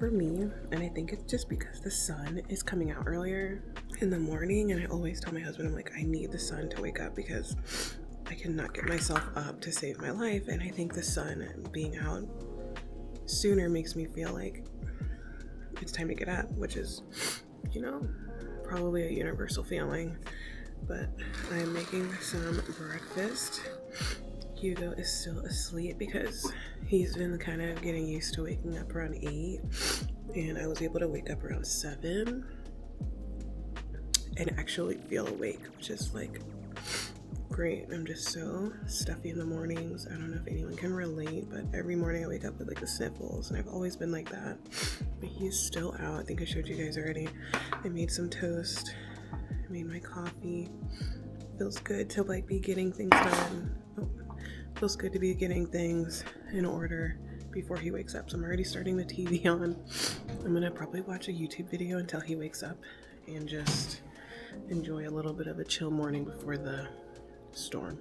for me, and I think it's just because the sun is coming out earlier in the morning, and I always tell my husband, I'm like, I need the sun to wake up because I cannot get myself up to save my life. And I think the sun being out sooner makes me feel like it's time to get up, which is, you know, probably a universal feeling. But I'm making some breakfast. Hugo is still asleep because he's been kind of getting used to waking up around 8, and I was able to wake up around 7 and actually feel awake, which is like great. I'm just so stuffy in the mornings. I don't know if anyone can relate, but every morning I wake up with like the sniffles, and I've always been like that. But he's still out. I think I showed you guys already. I made some toast. I made my coffee. Feels good to like be getting things done. Feels good to be getting things in order before he wakes up. So I'm already starting the TV on. I'm gonna probably watch a YouTube video until he wakes up and just enjoy a little bit of a chill morning before the storm.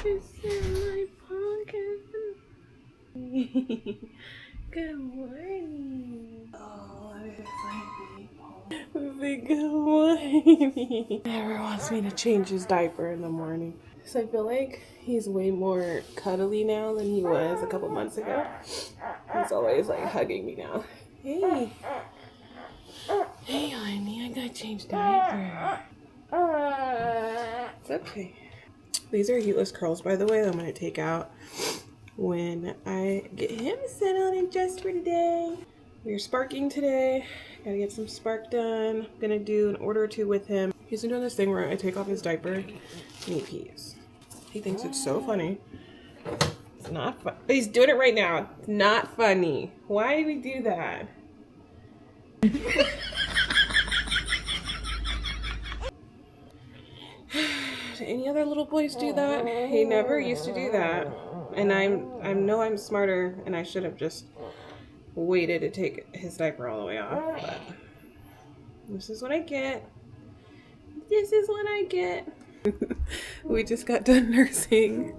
It's in my pocket. Good morning. Oh, it's like good morning. Never wants me to change his diaper in the morning. So I feel like he's way more cuddly now than he was a couple months ago. He's always like hugging me now. Hey. Hey, honey, I gotta change diaper. It's okay. These are heatless curls, by the way, that I'm gonna take out when I get him settled and dressed for today. We're sparking today. Gotta get some spark done. I'm gonna do an order or two with him. He's been doing this thing where I take off his diaper and he pees. He thinks it's so funny. It's not fun. He's doing it right now. It's not funny. Why do we do that? Do any other little boys do that? He never used to do that. And I know I'm smarter, and I should have just waited to take his diaper all the way off. But this is what I get. This is what I get. We just got done nursing.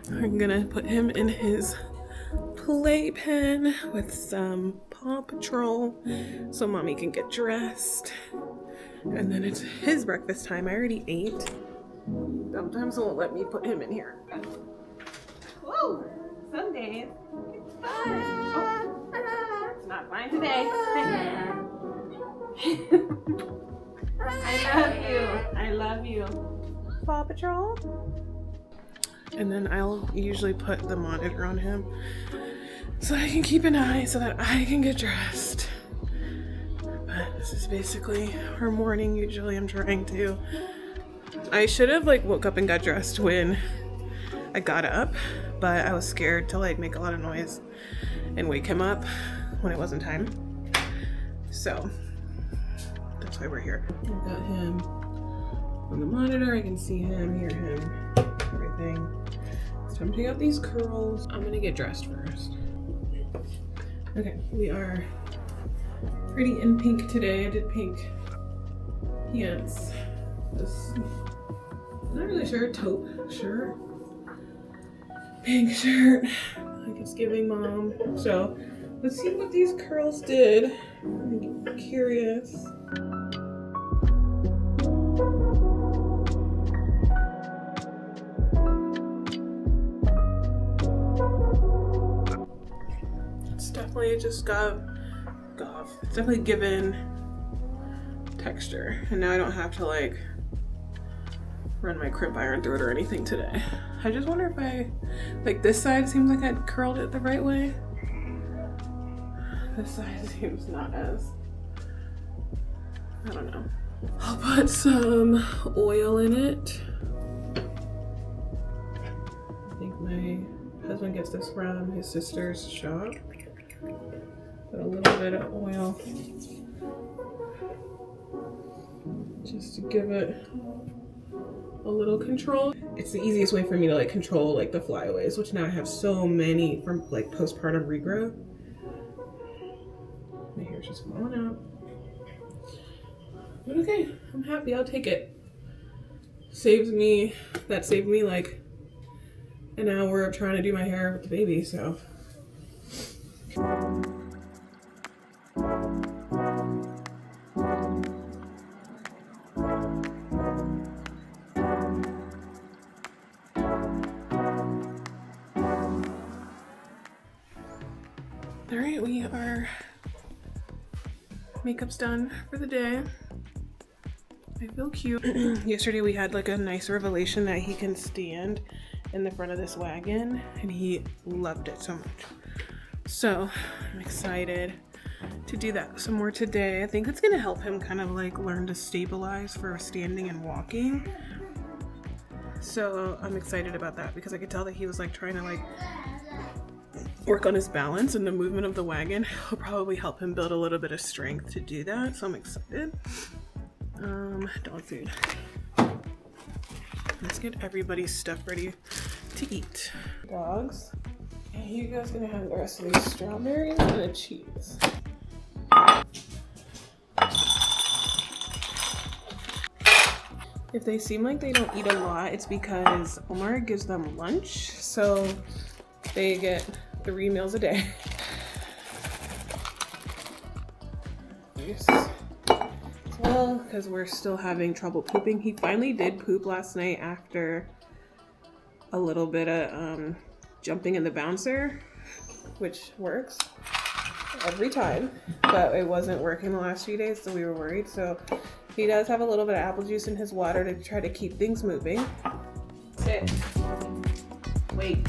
I'm gonna put him in his playpen with some Paw Patrol so mommy can get dressed. And then it's his breakfast time. I already ate. Sometimes it won't let me put him in here. Whoa! Some days it's fine. Oh, it's not fine today. I love you. I love you. Paw Patrol. And then I'll usually put the monitor on him so I can keep an eye so that I can get dressed. But this is basically our morning. Usually I'm trying to. I should have like woke up and got dressed when I got up, but I was scared to like make a lot of noise and wake him up when it wasn't time. So that's why we're here. I've got him on the monitor. I can see him, hear him, everything. It's time to take out these curls. I'm gonna get dressed first. Okay, we are pretty in pink today. I did pink pants. This, not really sure. Taupe, sure. Pink shirt. Like it's giving mom. So let's see what these curls did. I'm curious. It's definitely just it's definitely given texture. And now I don't have to like run my crimp iron through it or anything today. I just wonder if like this side seems like I curled it the right way. This side seems not as, I don't know. I'll put some oil in it. I think my husband gets this from his sister's shop. Put a little bit of oil just to give it a little control. It's the easiest way for me to like control like the flyaways, which now I have so many from like postpartum regrowth. My hair's just falling out. But okay, I'm happy. I'll take it. saved me like an hour of trying to do my hair with the baby, so. All right, we are, makeup's done for the day. I feel cute. Yesterday we had like a nice revelation that he can stand in the front of this wagon, and he loved it so much. So I'm excited to do that some more today. I think it's gonna help him kind of like learn to stabilize for standing and walking. So I'm excited about that because I could tell that he was like trying to like work on his balance, and the movement of the wagon will probably help him build a little bit of strength to do that. So I'm excited. Dog food. Let's get everybody's stuff ready to eat. Dogs. And Hugo's gonna have the rest of these strawberries and the cheese. If they seem like they don't eat a lot, it's because Omar gives them lunch, so they get 3 meals a day. Well, because we're still having trouble pooping. He finally did poop last night after a little bit of jumping in the bouncer, which works every time, but it wasn't working the last few days, so we were worried. So he does have a little bit of apple juice in his water to try to keep things moving. Sit. Wait.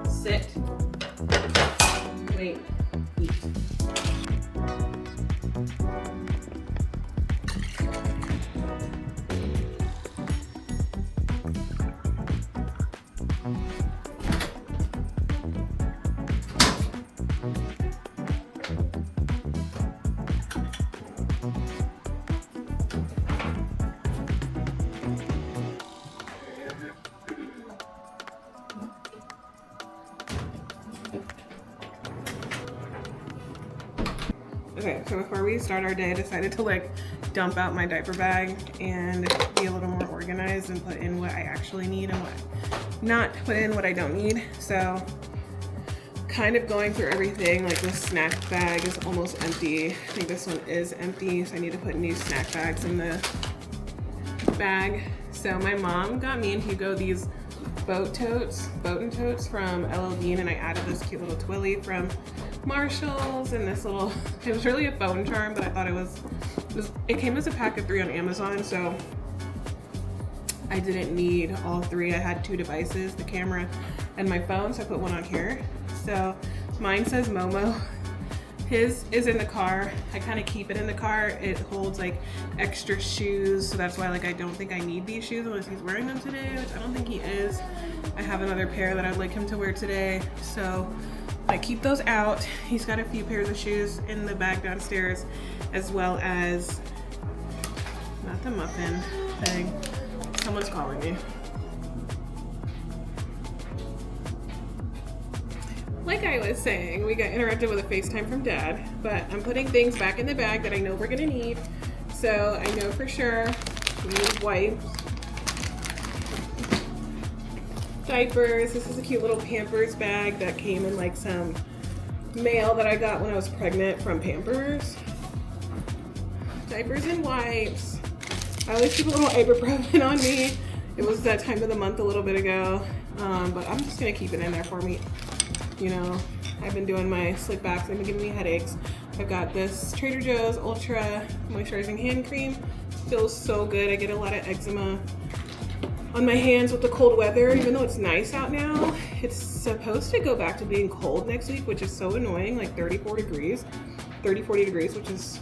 Sit. Wait. Eat. Okay, so before we start our day, I decided to like dump out my diaper bag and be a little more organized and put in what I actually need and what not put in what I don't need. So kind of going through everything. Like this snack bag is almost empty. I think this one is empty, so I need to put new snack bags in the bag. So my mom got me and Hugo these boat totes from LL Bean, and I added this cute little twilly from Marshalls and this little, it was really a phone charm, but I thought it came as a pack of 3 on Amazon, so I didn't need all 3. I had 2 devices, the camera and my phone, so I put one on here. So mine says Momo. His is in the car. I kind of keep it in the car. It holds like extra shoes, so that's why like I don't think I need these shoes unless he's wearing them today, which I don't think he is. I have another pair that I'd like him to wear today, so I keep those out. He's got a few pairs of shoes in the bag downstairs, as well as, not the muffin thing. Someone's calling me. Like I was saying, we got interrupted with a FaceTime from Dad, but I'm putting things back in the bag that I know we're gonna need. So I know for sure we need wipes, diapers. This is a cute little Pampers bag that came in like some mail that I got when I was pregnant from Pampers. Diapers and wipes. I always keep a little ibuprofen on me. It was that time of the month a little bit ago, but I'm just gonna keep it in there for me. You know, I've been doing my slick backs, they've been giving me headaches. I've got this Trader Joe's Ultra Moisturizing Hand Cream. Feels so good. I get a lot of eczema on my hands with the cold weather, even though it's nice out now. It's supposed to go back to being cold next week, which is so annoying, like 30, 40 degrees, which is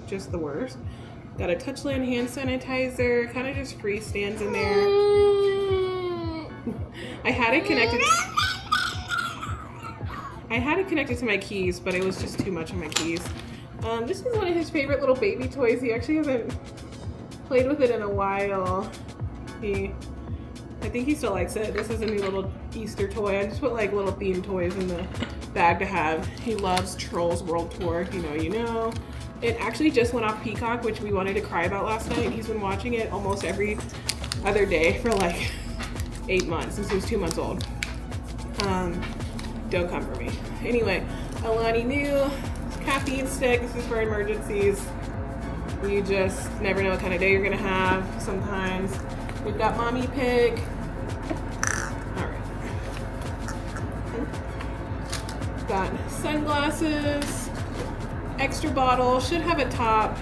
just the worst. Got a Touchland hand sanitizer, kind of just freestands in there. I had it connected to my keys, but it was just too much on my keys. This is one of his favorite little baby toys. He actually hasn't played with it in a while. I think he still likes it. This is a new little Easter toy. I just put like little themed toys in the bag to have. He loves Trolls World Tour, if you know. It actually just went off Peacock, which we wanted to cry about last night. He's been watching it almost every other day for like 8 months since he was 2 months old. Don't come for me. Anyway, Alani Nu caffeine stick. This is for emergencies. You just never know what kind of day you're gonna have sometimes. We've got Mommy Pig. All right. Got sunglasses, extra bottle, should have a top.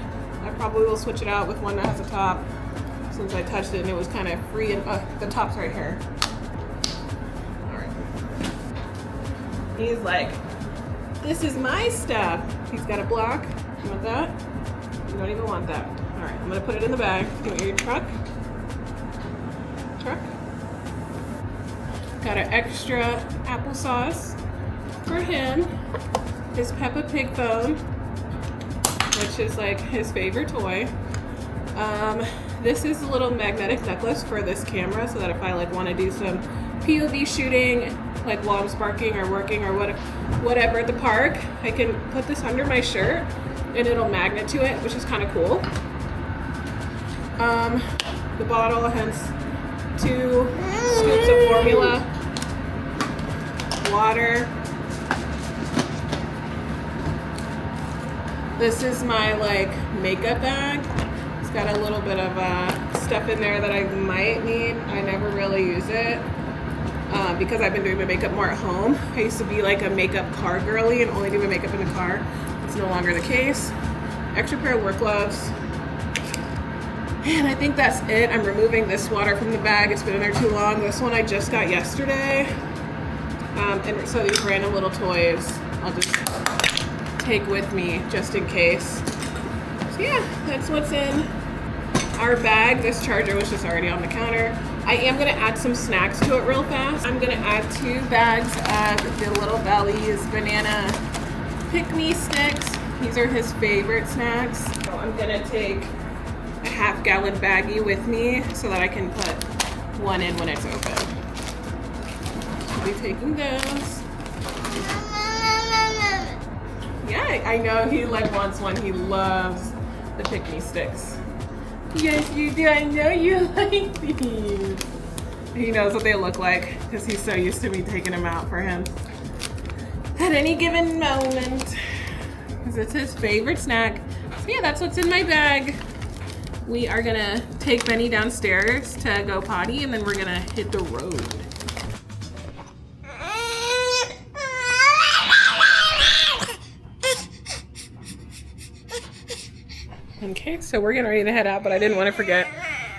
I probably will switch it out with one that has a top since I touched it and it was kind of free and the top's right here. All right. He's like, this is my stuff. He's got a block. You want that? You don't even want that. All right, I'm gonna put it in the bag. Give me your truck. Got an extra applesauce for him. His Peppa Pig phone, which is like his favorite toy. This is a little magnetic necklace for this camera so that if I like want to do some POV shooting, like while I'm sparking or working or whatever at the park, I can put this under my shirt and it'll magnet to it, which is kind of cool. The bottle has 2 scoops of formula, water. This is my like makeup bag. It's got a little bit of stuff in there that I might need. I never really use it because I've been doing my makeup more at home. I used to be like a makeup car girly and only do my makeup in the car. It's no longer the case. Extra pair of work gloves. And I think that's it. I'm removing this water from the bag. It's been in there too long. This one I just got yesterday. And so these random little toys I'll just take with me just in case. So yeah, that's what's in our bag. This charger was just already on the counter. I am gonna add some snacks to it real fast. I'm gonna add 2 bags of the Little Belly's banana pick-me sticks. These are his favorite snacks. So I'm gonna take a half-gallon baggie with me so that I can put one in when it's open. I'll be taking those. Yeah, I know he like wants one. He loves the pick-me sticks. Yes, you do. I know you like these. He knows what they look like because he's so used to me taking them out for him at any given moment because it's his favorite snack. So yeah, that's what's in my bag. We are gonna take Benny downstairs to go potty and then we're gonna hit the road. Okay, so we're getting ready to head out, but I didn't want to forget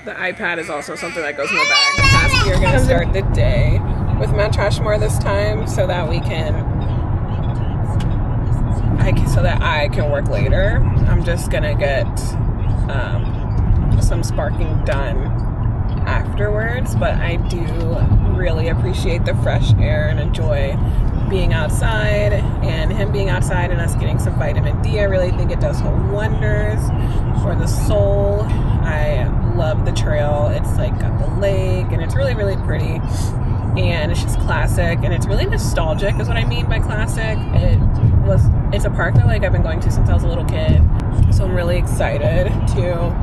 the iPad is also something that goes in the bag. We're gonna start the day with Mount Trashmore this time so that we can, so that I can work later. I'm just gonna get some sparking done afterwards, but I do really appreciate the fresh air and enjoy being outside and him being outside and us getting some vitamin D. I really think it does wonders for the soul. I love the trail. It's like got the lake and it's really, really pretty and it's just classic and it's really nostalgic is what I mean by classic. It's a park that like I've been going to since I was a little kid, so I'm really excited to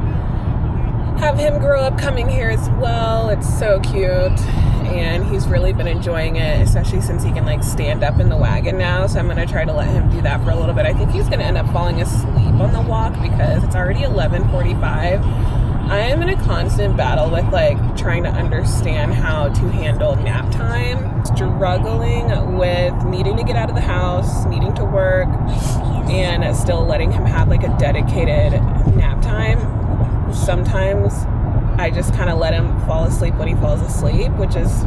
have him grow up coming here as well. It's so cute and he's really been enjoying it, especially since he can like stand up in the wagon now, so I'm gonna try to let him do that for a little bit. I think he's gonna end up falling asleep on the walk because it's already 11:45. I am in a constant battle with like trying to understand how to handle nap time, struggling with needing to get out of the house, needing to work, and still letting him have like a dedicated nap time. Sometimes I just kind of let him fall asleep when he falls asleep, which is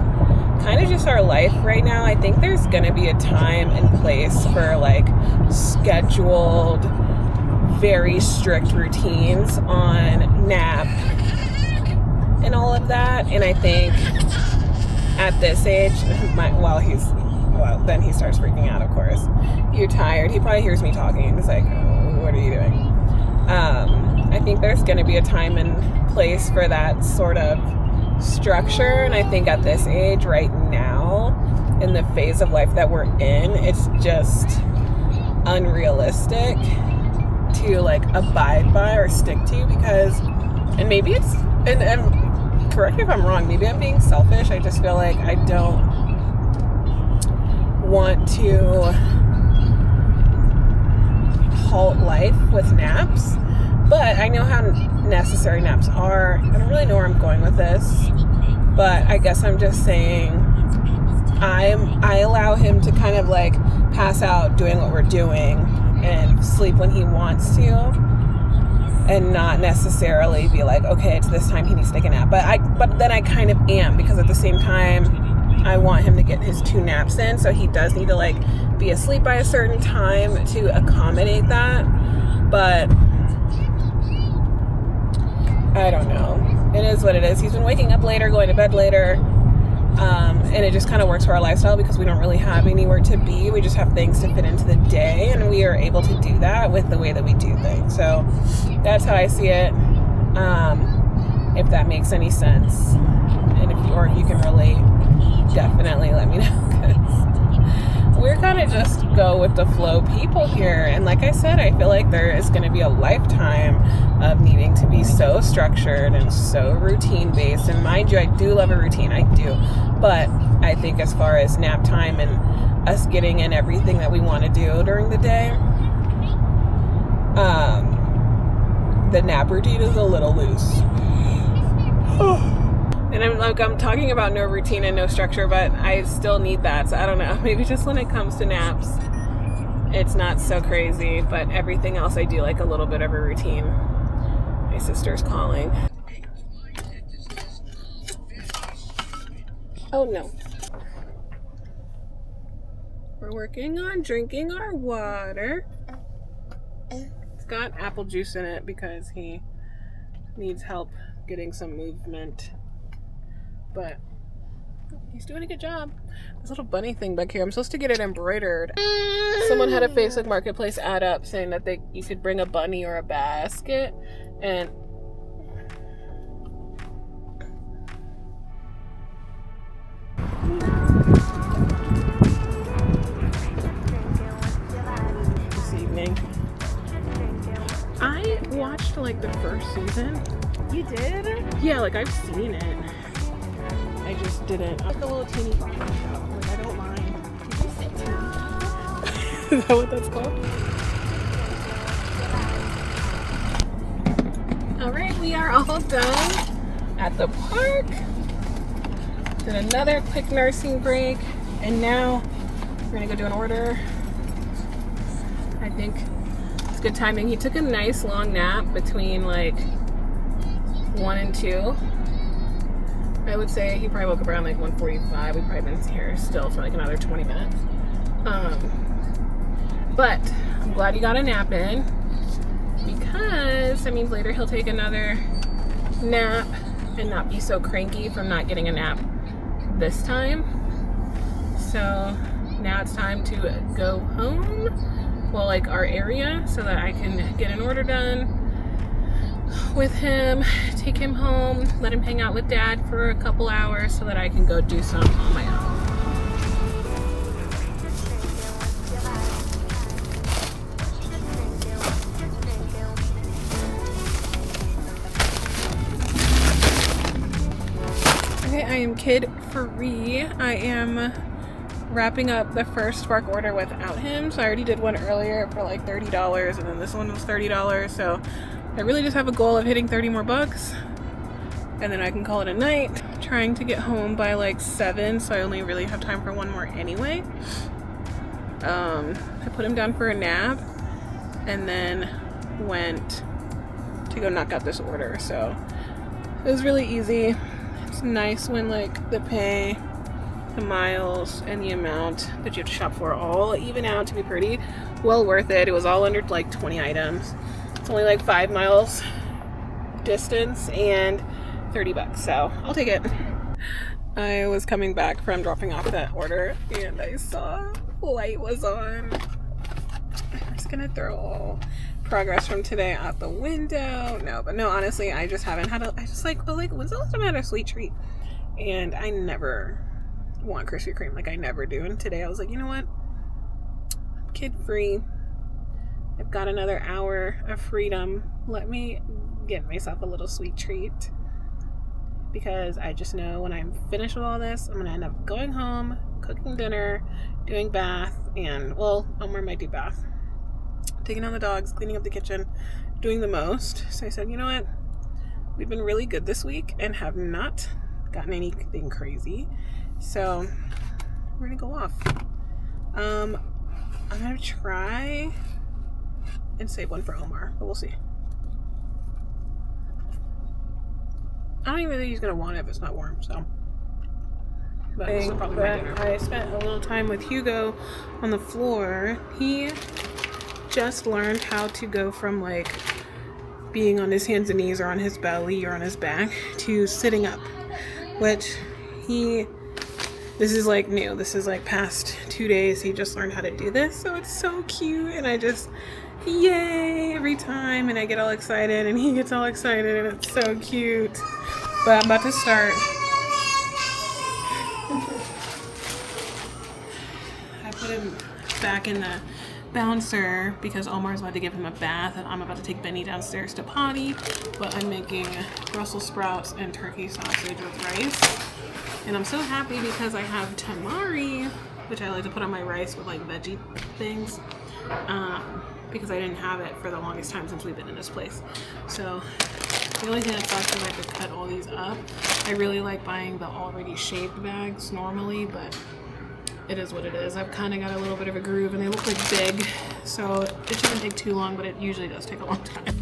kind of just our life right now. I think there's gonna be a time and place for like scheduled, very strict routines on nap and all of that. And I think at this age, then he starts freaking out, of course. You're tired. He probably hears me talking and is like, oh, what are you doing? I think there's going to be a time and place for that sort of structure. And I think at this age right now, in the phase of life that we're in, it's just unrealistic to like abide by or stick to because, and maybe it's, and correct me if I'm wrong, maybe I'm being selfish. I just feel like I don't want to halt life with naps, but I know how necessary naps are. I don't really know where I'm going with this, but I guess I'm just saying I allow him to kind of like pass out doing what we're doing and sleep when he wants to, and not necessarily be like, okay, it's this time, he needs to take a nap. But then I kind of am, because at the same time I want him to get his 2 naps in, so he does need to like be asleep by a certain time to accommodate that. But I don't know. It is what it is. He's been waking up later, going to bed later. And it just kind of works for our lifestyle because we don't really have anywhere to be. We just have things to fit into the day, and we are able to do that with the way that we do things. So that's how I see it. If that makes any sense, and if you can relate, definitely let me know, because we're kind of just go with the flow people here. And like I said, I feel like there is going to be a lifetime of needing to be so structured and so routine based. And mind you, I do love a routine, I do. But I think as far as nap time and us getting in everything that we want to do during the day, the nap routine is a little loose. And I'm talking about no routine and no structure, but I still need that. So I don't know. Maybe just when it comes to naps, it's not so crazy. But everything else, I do like a little bit of a routine. My sister's calling. Oh no. We're working on drinking our water. It's got apple juice in it because he needs help getting some movement. But he's doing a good job. This little bunny thing back here, I'm supposed to get it embroidered. Someone had a Facebook Marketplace ad up saying that you could bring a bunny or a basket, and this evening I watched like the first season. You did? Yeah, like I've seen it. I just didn't. Like a little teeny bopper show. Like I don't mind. Did you say teeny? Is that what that's called? Alright, we are all done at the park. Did another quick nursing break, and now we're gonna go do an order. I think it's good timing. He took a nice long nap between like 1 and 2. I would say he probably woke up around like 1:45. We've probably been here still for like another 20 minutes. But I'm glad he got a nap in, because that means later he'll take another nap and not be so cranky from not getting a nap this time. So now it's time to go home, well, like our area, so that I can get an order done with him, take him home, let him hang out with Dad for a couple hours so that I can go do some on my own. Okay, I am kid free. I am wrapping up the first Spark order without him. So I already did one earlier for like $30, and then this one was $30. So I really just have a goal of hitting 30 more bucks, and then I can call it a night. I'm trying to get home by like 7, so I only really have time for one more anyway. I put him down for a nap and then went to go knock out this order. So it was really easy. It's nice when like the pay, the miles, and the amount that you have to shop for all even out to be pretty well worth it. It was all under like 20 items. It's only like 5 miles distance and 30 bucks, so I'll take it. I was coming back from dropping off that order and I saw light was on. I'm just gonna throw all progress from today out the window. No, honestly, I just haven't had I just like, well, like, when's the last time I had a sweet treat? And I never want Krispy Kreme, like I never do. And today I was like, you know what? I'm kid free. I've got another hour of freedom. Let me get myself a little sweet treat, because I just know when I'm finished with all this, I'm gonna end up going home, cooking dinner, doing bath, and well, Omar might do bath, taking on the dogs, cleaning up the kitchen, doing the most. So I said, you know what? We've been really good this week and have not gotten anything crazy. So we're gonna go off. I'm gonna try and save one for Omar, but we'll see. I don't even think he's gonna want it if it's not warm, so. But this is probably my dinner. I spent a little time with Hugo on the floor. He just learned how to go from like being on his hands and knees or on his belly or on his back to sitting up, which this is like new. This is like past 2 days. He just learned how to do this, so it's so cute, and I just yay every time, and I get all excited and he gets all excited, and it's so cute. But I'm about to start. I put him back in the bouncer because Omar's about to give him a bath, and I'm about to take Benny downstairs to potty. But I'm making Brussels sprouts and turkey sausage with rice, and I'm so happy because I have tamari, which I like to put on my rice with like veggie things, because I didn't have it for the longest time since we've been in this place. So the only thing that sucks is I have to cut all these up. I really like buying the already shaped bags normally, but it is what it is. I've kind of got a little bit of a groove, and they look like big, so it shouldn't take too long, but it usually does take a long time.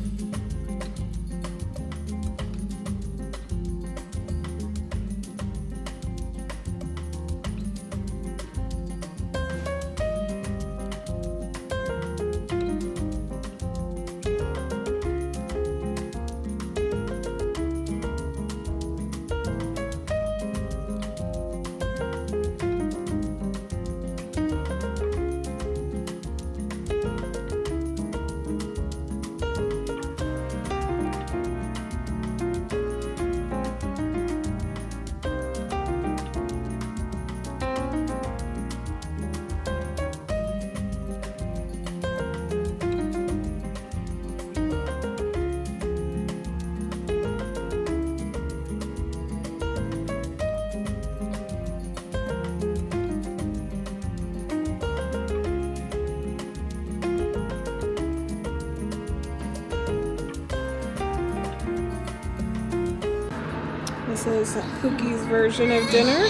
This is Pookie's version of dinner.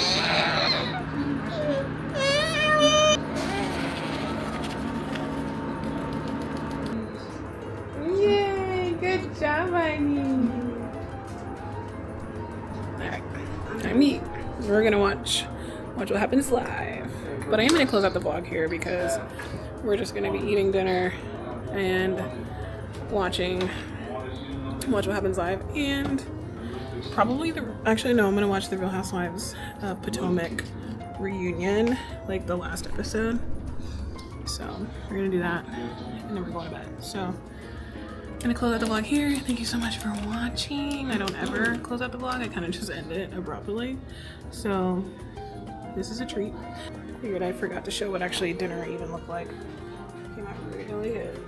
Yay! Good job, honey. Alright, time to eat. We're gonna watch what happens live. But I am gonna close out the vlog here because we're just gonna be eating dinner and watching Watch What Happens Live, and probably actually no, I'm gonna watch the Real Housewives of Potomac reunion, like the last episode. So we're gonna do that, and then we're going to bed. So I'm gonna close out the vlog here. Thank you so much for watching. I don't ever close out the vlog. I kind of just end it abruptly. So this is a treat. Figured I forgot to show what actually dinner even looked like. Came out really good.